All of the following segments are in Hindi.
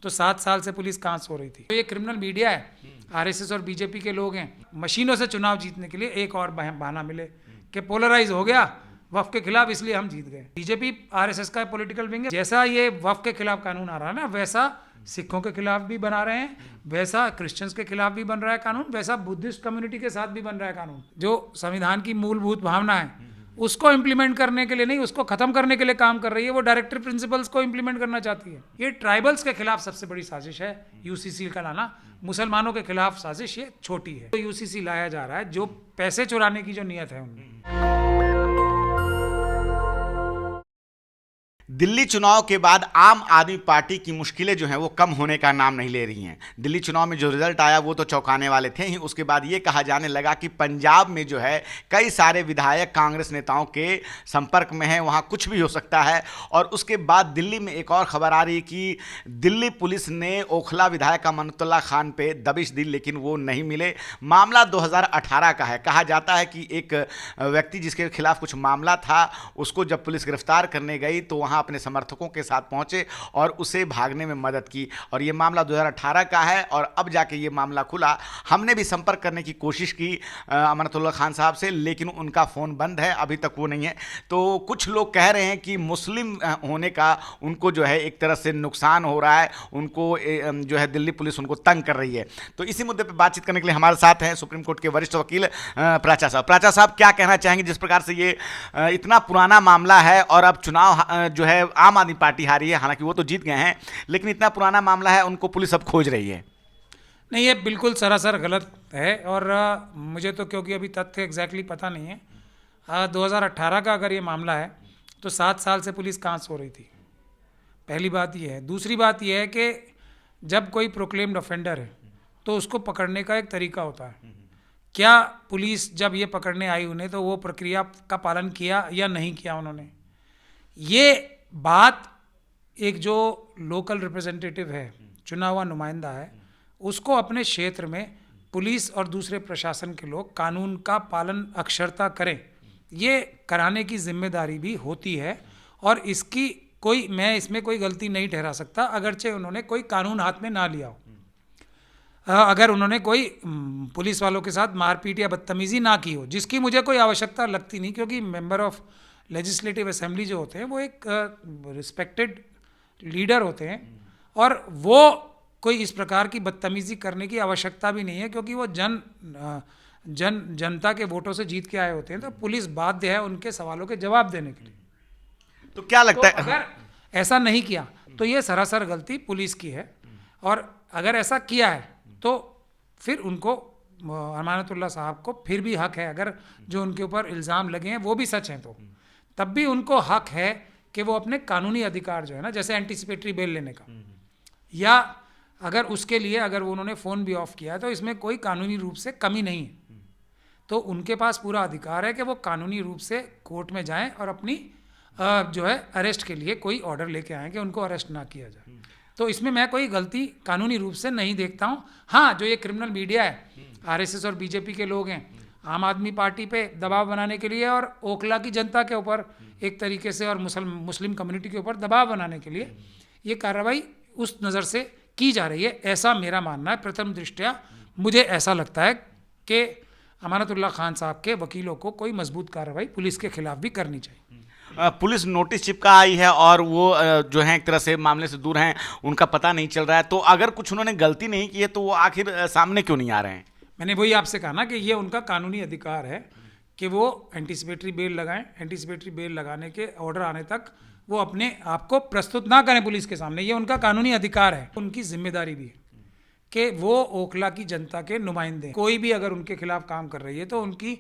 तो 7 साल से पुलिस कहाँ सो रही थी? तो ये क्रिमिनल मीडिया है, आरएसएस और बीजेपी के लोग हैं, मशीनों से चुनाव जीतने के लिए एक और बहाना मिले कि पोलराइज हो गया वक्फ के खिलाफ, इसलिए हम जीत गए। बीजेपी आरएसएस का पॉलिटिकल विंग है। जैसा ये वक्फ के खिलाफ कानून आ रहा है ना, वैसा सिखों के खिलाफ भी बना रहे हैं, वैसा क्रिश्चियंस के खिलाफ भी बन रहा है कानून, वैसा बुद्धिस्ट कम्युनिटी के साथ भी बन रहा है कानून। जो संविधान की मूलभूत भावना है उसको इम्प्लीमेंट करने के लिए नहीं, उसको खत्म करने के लिए काम कर रही है। वो डायरेक्टिव प्रिंसिपल्स को इम्प्लीमेंट करना चाहती है। ये ट्राइबल्स के खिलाफ सबसे बड़ी साजिश है यूसीसी का लाना, मुसलमानों के खिलाफ साजिश ये छोटी है। तो यूसीसी लाया जा रहा है जो पैसे चुराने की जो नियत है उनमें। दिल्ली चुनाव के बाद आम आदमी पार्टी की मुश्किलें जो हैं वो कम होने का नाम नहीं ले रही हैं। दिल्ली चुनाव में जो रिजल्ट आया वो तो चौंकाने वाले थे ही। उसके बाद ये कहा जाने लगा कि पंजाब में जो है कई सारे विधायक कांग्रेस नेताओं के संपर्क में हैं, वहाँ कुछ भी हो सकता है। और उसके बाद दिल्ली में एक और खबर आ रही है कि दिल्ली पुलिस ने ओखला विधायक अमानतुल्लाह खान पे दबिश दी, लेकिन वो नहीं मिले। मामला 2018 का है। कहा जाता है कि एक व्यक्ति जिसके खिलाफ कुछ मामला था, उसको जब पुलिस गिरफ्तार करने गई तो वहाँ अपने समर्थकों के साथ पहुंचे और उसे भागने में मदद की। और ये मामला 2018 का है और अब जाके ये मामला खुला। हमने भी संपर्क करने की कोशिश की अमानतुल्लाह खान साहब से, लेकिन उनका फ़ोन बंद है, अभी तक वो नहीं है। तो कुछ लोग कह रहे हैं कि मुस्लिम होने का उनको जो है एक तरह से नुकसान हो रहा है, उनको जो है दिल्ली पुलिस उनको तंग कर रही है। तो इसी मुद्दे पर बातचीत करने के लिए हमारे साथ हैं सुप्रीम कोर्ट के वरिष्ठ वकील प्राचा साहब। प्राचा साहब, क्या कहना चाहेंगे जिस प्रकार से ये इतना पुराना मामला है और अब चुनाव जो है आम आदमी पार्टी हारी है, हालांकि वो तो जीत गए हैं, लेकिन इतना पुराना मामला है, उनको पुलिस अब खोज रही है? नहीं, ये बिल्कुल सरासर गलत है। और मुझे तो क्योंकि अभी तथ्य एग्जैक्टली पता नहीं है। 2018 का अगर ये मामला है तो 7 साल से पुलिस कहाँ सो रही थी? पहली बात ये है। दूसरी बात ये है कि जब कोई प्रोक्लेम्ड ऑफेंडर है तो उसको पकड़ने का एक तरीका होता है। क्या पुलिस जब ये पकड़ने आई उन्हें तो वो प्रक्रिया का पालन किया या नहीं किया उन्होंने? ये बात एक जो लोकल रिप्रेजेंटेटिव है, चुना हुआ नुमाइंदा है, उसको अपने क्षेत्र में पुलिस और दूसरे प्रशासन के लोग कानून का पालन अक्षरता करें, ये कराने की जिम्मेदारी भी होती है। और इसकी मैं इसमें कोई गलती नहीं ठहरा सकता, अगरचे उन्होंने कोई कानून हाथ में ना लिया हो। अगर उन्होंने कोई पुलिस वालों के साथ मारपीट या बदतमीजी ना की हो, जिसकी मुझे कोई आवश्यकता लगती नहीं, क्योंकि मेंबर ऑफ लेजिस्लेटिव असेंबली जो होते हैं वो एक रिस्पेक्टेड लीडर होते हैं और वो कोई इस प्रकार की बदतमीजी करने की आवश्यकता भी नहीं है, क्योंकि वो जनता के वोटों से जीत के आए होते हैं। तो पुलिस बाध्य है उनके सवालों के जवाब देने के लिए। तो क्या लगता है, अगर ऐसा नहीं किया तो ये सरासर गलती पुलिस की है, और अगर ऐसा किया है तो फिर उनको, अमानतुल्लाह साहब को फिर भी हक है, अगर जो उनके ऊपर इल्ज़ाम लगे हैं वो भी सच हैं तो तब भी उनको हक है कि वो अपने कानूनी अधिकार जो है ना, जैसे एंटीसिपेटरी बेल लेने का, या अगर उसके लिए अगर उन्होंने फ़ोन भी ऑफ किया है तो इसमें कोई कानूनी रूप से कमी नहीं है, तो उनके पास पूरा अधिकार है कि वो कानूनी रूप से कोर्ट में जाएं और अपनी जो है अरेस्ट के लिए कोई ऑर्डर लेके आएँ कि उनको अरेस्ट ना किया जाए। तो इसमें मैं कोई गलती कानूनी रूप से नहीं देखता हूँ। हाँ, जो ये क्रिमिनल मीडिया है, आरएसएस और बीजेपी के लोग हैं, आम आदमी पार्टी पे दबाव बनाने के लिए और ओखला की जनता के ऊपर एक तरीके से और मुस्लिम कम्युनिटी के ऊपर दबाव बनाने के लिए ये कार्रवाई उस नज़र से की जा रही है, ऐसा मेरा मानना है। प्रथम दृष्टया मुझे ऐसा लगता है कि अमानतुल्लाह खान साहब के वकीलों को कोई मजबूत कार्रवाई पुलिस के खिलाफ भी करनी चाहिए। पुलिस नोटिस चिपका आई है और वो जो है एक तरह से मामले से दूर हैं, उनका पता नहीं चल रहा है। तो अगर कुछ उन्होंने गलती नहीं की है तो वो आखिर सामने क्यों नहीं आ रहे हैं? मैंने वही आपसे कहा ना कि ये उनका कानूनी अधिकार है कि वो एंटीसिपेटरी बेल लगाएं। एंटीसिपेटरी बेल लगाने के ऑर्डर आने तक वो अपने आप को प्रस्तुत ना करें पुलिस के सामने, ये उनका कानूनी अधिकार है। उनकी जिम्मेदारी भी है कि वो ओखला की जनता के नुमाइंदे, कोई भी अगर उनके खिलाफ काम कर रही है तो उनकी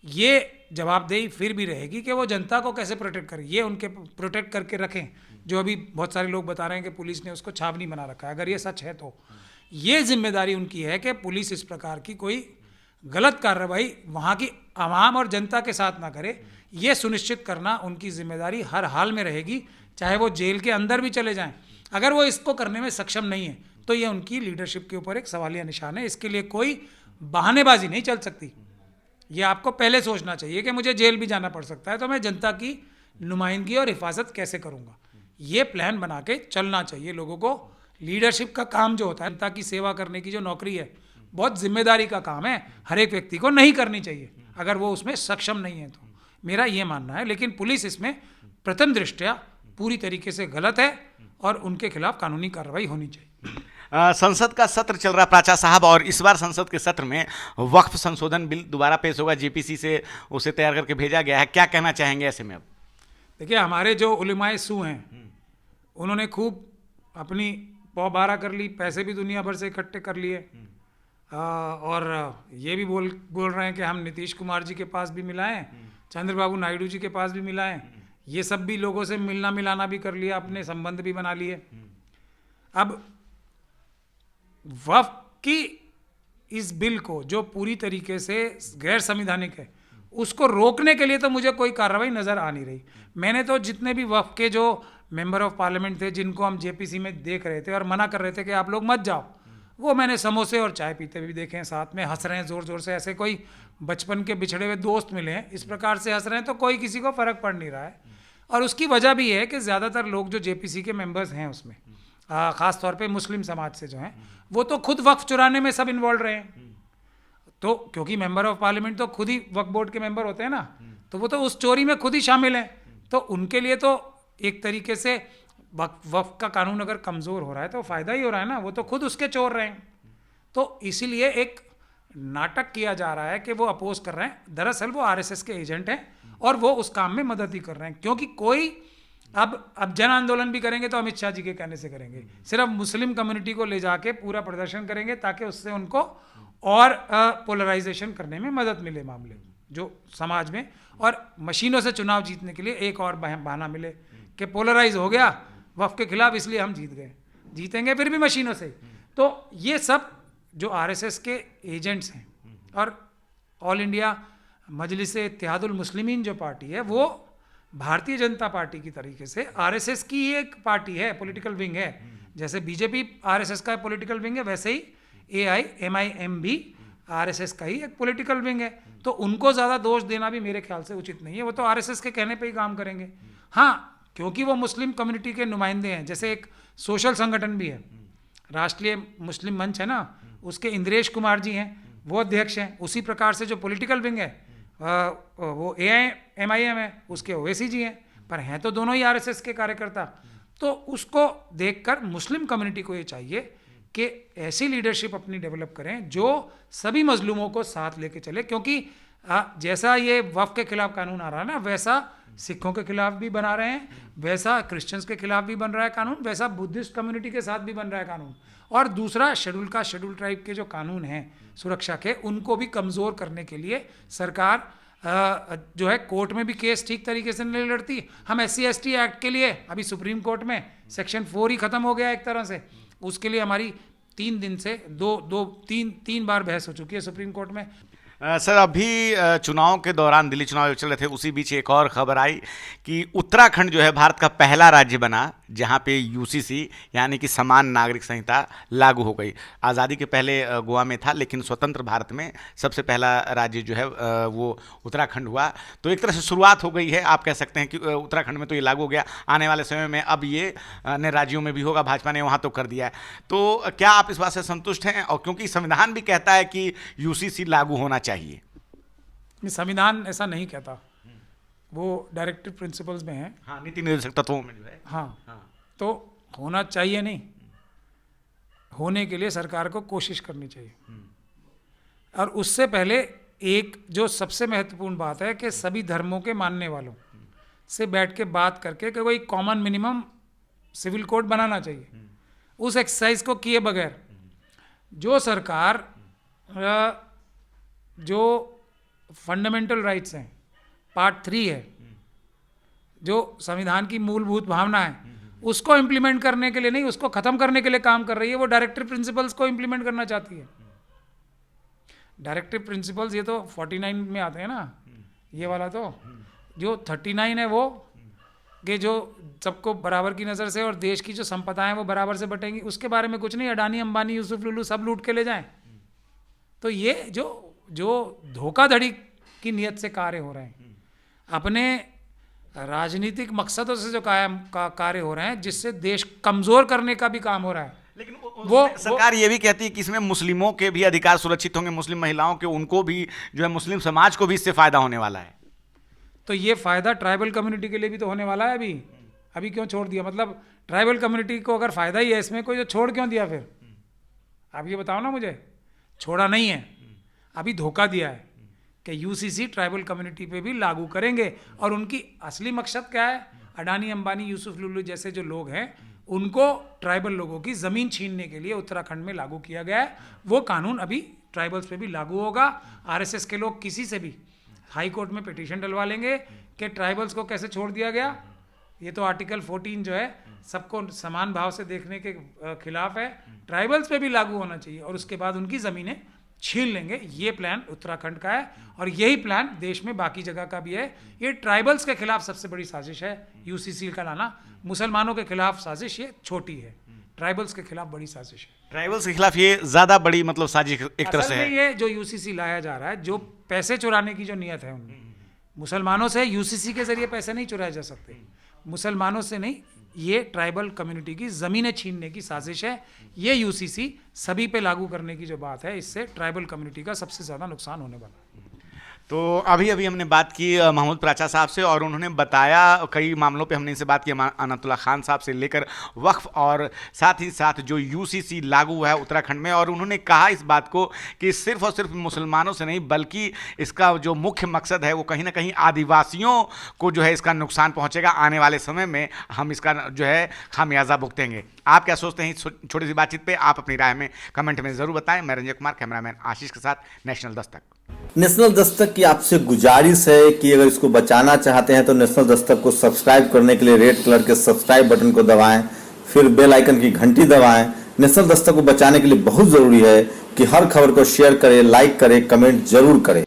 ये जवाबदेही फिर भी रहेगी कि वो जनता को कैसे प्रोटेक्ट करें, ये उनके प्रोटेक्ट करके रखें। जो अभी बहुत सारे लोग बता रहे हैं कि पुलिस ने उसको छावनी बना रखा है, अगर ये सच है तो ये जिम्मेदारी उनकी है कि पुलिस इस प्रकार की कोई गलत कार्रवाई वहाँ की आवाम और जनता के साथ ना करे। ये सुनिश्चित करना उनकी जिम्मेदारी हर हाल में रहेगी, चाहे वो जेल के अंदर भी चले जाएं। अगर वो इसको करने में सक्षम नहीं है तो ये उनकी लीडरशिप के ऊपर एक सवालिया निशान है। इसके लिए कोई बहानेबाजी नहीं चल सकती। ये आपको पहले सोचना चाहिए कि मुझे जेल भी जाना पड़ सकता है, तो मैं जनता की नुमाइंदगी और हिफाजत कैसे करूँगा। ये प्लान बना के चलना चाहिए लोगों को, लीडरशिप का काम जो होता है, जनता की सेवा करने की जो नौकरी है, बहुत जिम्मेदारी का काम है, हर एक व्यक्ति को नहीं करनी चाहिए अगर वो उसमें सक्षम नहीं है तो, मेरा ये मानना है। लेकिन पुलिस इसमें प्रथम दृष्टया पूरी तरीके से गलत है और उनके खिलाफ कानूनी कार्रवाई होनी चाहिए। संसद का सत्र चल रहा प्राचा साहब, और इस बार संसद के सत्र में वक्फ संशोधन बिल दोबारा पेश होगा, जेपीसी से उसे तैयार करके भेजा गया है, क्या कहना चाहेंगे ऐसे में? अब देखिए, हमारे जो उलेमाए सू हैं उन्होंने खूब अपनी पौबारा कर ली, पैसे भी दुनिया भर से इकट्ठे कर लिए, और ये भी बोल रहे हैं कि हम नीतीश कुमार जी के पास भी मिलाएं, चंद्रबाबू नायडू जी के पास भी मिलाएं, ये सब भी लोगों से मिलना मिलाना भी कर लिया, अपने संबंध भी बना लिए। अब वक्फ की इस बिल को जो पूरी तरीके से गैर संवैधानिक है, उसको रोकने के लिए तो मुझे कोई कार्रवाई नज़र आ नहीं रही। मैंने तो जितने भी वक्फ के जो मेंबर ऑफ पार्लियामेंट थे जिनको हम जेपीसी में देख रहे थे और मना कर रहे थे कि आप लोग मत जाओ, वो मैंने समोसे और चाय पीते भी देखे हैं, साथ में हंस रहे हैं ज़ोर ज़ोर से, ऐसे कोई बचपन के बिछड़े हुए दोस्त मिले हैं इस प्रकार से हंस रहे हैं, तो कोई किसी को फ़र्क पड़ नहीं रहा है। और उसकी वजह भी है कि ज़्यादातर लोग जो जेपीसी के मेंबर्स हैं उसमें ख़ास तौर पे मुस्लिम समाज से जो हैं, वो तो खुद वक्फ चुराने में सब इन्वॉल्व रहे हैं। तो क्योंकि मेंबर ऑफ पार्लियामेंट तो खुद ही वक्फ बोर्ड के मेंबर होते हैं ना, तो वो तो उस चोरी में खुद ही शामिल हैं, तो उनके लिए तो एक तरीके से वक्फ का कानून अगर कमज़ोर हो रहा है तो फ़ायदा ही हो रहा है ना, वो तो खुद उसके चोर रहे हैं। तो इसीलिए एक नाटक किया जा रहा है कि वो अपोज कर रहे हैं, दरअसल वो आरएसएस के एजेंट हैं और वो उस काम में मदद ही कर रहे हैं। क्योंकि कोई अब जन आंदोलन भी करेंगे तो अमित शाह जी के कहने से करेंगे, सिर्फ मुस्लिम कम्युनिटी को ले जाके पूरा प्रदर्शन करेंगे ताकि उससे उनको और पोलराइजेशन करने में मदद मिले मामले जो समाज में, और मशीनों से चुनाव जीतने के लिए एक और बहाना मिले कि पोलराइज हो गया वक्फ के खिलाफ, इसलिए हम जीत गए, जीतेंगे फिर भी मशीनों से। तो ये सब जो आरएसएस के एजेंट्स हैं, और ऑल इंडिया मजलिस इत्तेहादुल मुस्लिमीन जो पार्टी है वो भारतीय जनता पार्टी की तरीके से आरएसएस की एक पार्टी है, पॉलिटिकल विंग है। जैसे बीजेपी आरएसएस का पॉलिटिकल विंग है, वैसे ही एआईएमआईएम भी आरएसएस का ही एक पॉलिटिकल विंग है। तो उनको ज़्यादा दोष देना भी मेरे ख्याल से उचित नहीं है, वो तो आरएसएस के कहने पे ही काम करेंगे। हाँ, क्योंकि वो मुस्लिम कम्युनिटी के नुमाइंदे हैं, जैसे एक सोशल संगठन भी है, राष्ट्रीय मुस्लिम मंच है ना, उसके इंद्रेश कुमार जी हैं, वो अध्यक्ष हैं। उसी प्रकार से जो पॉलिटिकल विंग है वो एआईएमआईएम है, उसके ओवैसी जी हैं, पर हैं तो दोनों ही आरएसएस के कार्यकर्ता। तो उसको देखकर मुस्लिम कम्युनिटी को ये चाहिए कि ऐसी लीडरशिप अपनी डेवलप करें जो सभी मजलूमों को साथ लेके चले, क्योंकि जैसा ये वक्फ के खिलाफ कानून आ रहा है ना, वैसा सिखों के खिलाफ भी बना रहे हैं, वैसा क्रिश्चियंस के खिलाफ भी बन रहा है कानून, वैसा बुद्धिस्ट कम्युनिटी के साथ भी बन रहा है कानून, और दूसरा शेड्यूल ट्राइब के जो कानून हैं सुरक्षा के, उनको भी कमज़ोर करने के लिए सरकार जो है कोर्ट में भी केस ठीक तरीके से नहीं लड़ती। हम SC/ST एक्ट के लिए अभी सुप्रीम कोर्ट में सेक्शन 4 ही ख़त्म हो गया एक तरह से, उसके लिए हमारी 3 दिन से तीन बार बहस हो चुकी है सुप्रीम कोर्ट में। सर, अभी चुनाव के दौरान, दिल्ली चुनाव चल रहे थे, उसी बीच एक और खबर आई कि उत्तराखंड जो है भारत का पहला राज्य बना जहां पे यूसीसी यानी कि समान नागरिक संहिता लागू हो गई। आज़ादी के पहले गोवा में था, लेकिन स्वतंत्र भारत में सबसे पहला राज्य जो है वो उत्तराखंड हुआ। तो एक तरह से शुरुआत हो गई है, आप कह सकते हैं कि उत्तराखंड में तो ये लागू हो गया, आने वाले समय में अब ये अन्य राज्यों में भी होगा, भाजपा ने वहाँ तो कर दिया है। तो क्या आप इस बात से संतुष्ट हैं? और क्योंकि संविधान भी कहता है कि यूसीसी लागू होना चाहिए। संविधान ऐसा नहीं कहता, वो डायरेक्टिव प्रिंसिपल्स में है। हाँ, नीति निर्देशक तत्वों में जो है। हाँ, तो होना चाहिए नहीं, होने के लिए सरकार को कोशिश करनी चाहिए। और उससे पहले एक जो सबसे महत्वपूर्ण बात है कि सभी धर्मों के मानने वालों से बैठ के बात करके कि कोई कॉमन मिनिमम सिविल कोड बनाना चाहिए। उस एक्सरसाइज को किए बगैर जो सरकार जो फंडामेंटल राइट्स हैं, पार्ट 3 है, जो संविधान की मूलभूत भावना है, उसको इम्प्लीमेंट करने के लिए नहीं, उसको ख़त्म करने के लिए काम कर रही है। वो डायरेक्टिव प्रिंसिपल्स को इम्प्लीमेंट करना चाहती है। डायरेक्टिव प्रिंसिपल्स ये तो 49 में आते हैं ना, ये वाला तो जो 39 है वो कि जो सबको बराबर की नज़र से और देश की जो संपदाएं वो बराबर से बटेंगी, उसके बारे में कुछ नहीं। अडानी, अंबानी, यूसुफ, लुलू सब लूट के ले जाएं। तो ये जो धोखाधड़ी की नीयत से कार्य हो रहे हैं, अपने राजनीतिक मकसदों से जो कार्य हो रहे हैं, जिससे देश कमज़ोर करने का भी काम हो रहा है, लेकिन वो सरकार ये भी कहती है कि इसमें मुस्लिमों के भी अधिकार सुरक्षित होंगे, मुस्लिम महिलाओं के, उनको भी जो है मुस्लिम समाज को भी इससे फायदा होने वाला है। तो ये फायदा ट्राइबल कम्युनिटी के लिए भी तो होने वाला है। अभी क्यों छोड़ दिया? मतलब ट्राइबल कम्युनिटी को अगर फायदा ही है इसमें, कोई तो छोड़ क्यों दिया फिर? आप ये बताओ ना मुझे। छोड़ा नहीं है, अभी धोखा दिया है कि यूसीसी ट्राइबल कम्युनिटी पे भी लागू करेंगे। और उनकी असली मकसद क्या है? अडानी, अंबानी, यूसुफ लुल्लू जैसे जो लोग हैं उनको ट्राइबल लोगों की ज़मीन छीनने के लिए उत्तराखंड में लागू किया गया है। वो कानून अभी ट्राइबल्स पे भी लागू होगा। आरएसएस के लोग किसी से भी हाई कोर्ट में पिटीशन डलवा लेंगे कि ट्राइबल्स को कैसे छोड़ दिया गया। ये तो आर्टिकल 14 जो है सबको समान भाव से देखने के खिलाफ है, ट्राइबल्स पे भी लागू होना चाहिए और उसके बाद उनकी ज़मीनें छीन लेंगे। ये प्लान उत्तराखंड का है और यही प्लान देश में बाकी जगह का भी है। ये ट्राइबल्स के खिलाफ सबसे बड़ी साजिश है यूसीसी का लाना। मुसलमानों के खिलाफ साजिश ये छोटी है, ट्राइबल्स के खिलाफ बड़ी साजिश है। ट्राइबल्स के खिलाफ ये ज्यादा बड़ी मतलब साजिश एक तरह से है। ये जो यूसीसी लाया जा रहा है, जो पैसे चुराने की जो नियत है उनमें, मुसलमानों से यूसीसी के जरिए पैसे नहीं चुराए जा सकते, मुसलमानों से नहीं, ये ट्राइबल कम्युनिटी की ज़मीनें छीनने की साजिश है। ये यूसीसी सभी पे लागू करने की जो बात है, इससे ट्राइबल कम्युनिटी का सबसे ज़्यादा नुकसान होने वाला है। तो अभी हमने बात की महमूद प्राचा साहब से और उन्होंने बताया, कई मामलों पे हमने इनसे बात की, अनातुल्लाह खान साहब से लेकर वक्फ और साथ ही साथ जो यूसीसी लागू हुआ है उत्तराखंड में। और उन्होंने कहा इस बात को कि सिर्फ और सिर्फ मुसलमानों से नहीं, बल्कि इसका जो मुख्य मकसद है वो कहीं ना कहीं आदिवासियों को जो है इसका नुकसान पहुंचेगा। आने वाले समय में हम इसका जो है खामियाजा भुगतेंगे। आप क्या सोचते हैं इस छोटी सी बातचीत पे? आप अपनी राय में कमेंट में ज़रूर बताएं। मैं रंजय कुमार, कैमरामैन आशीष के साथ, नेशनल दस्तक। नेशनल दस्तक की आपसे गुजारिश है कि अगर इसको बचाना चाहते हैं तो नेशनल दस्तक को सब्सक्राइब करने के लिए रेड कलर के सब्सक्राइब बटन को दबाएं, फिर बेल आइकन की घंटी दबाएं। नेशनल दस्तक को बचाने के लिए बहुत जरूरी है कि हर खबर को शेयर करें, लाइक करें, कमेंट जरूर करें।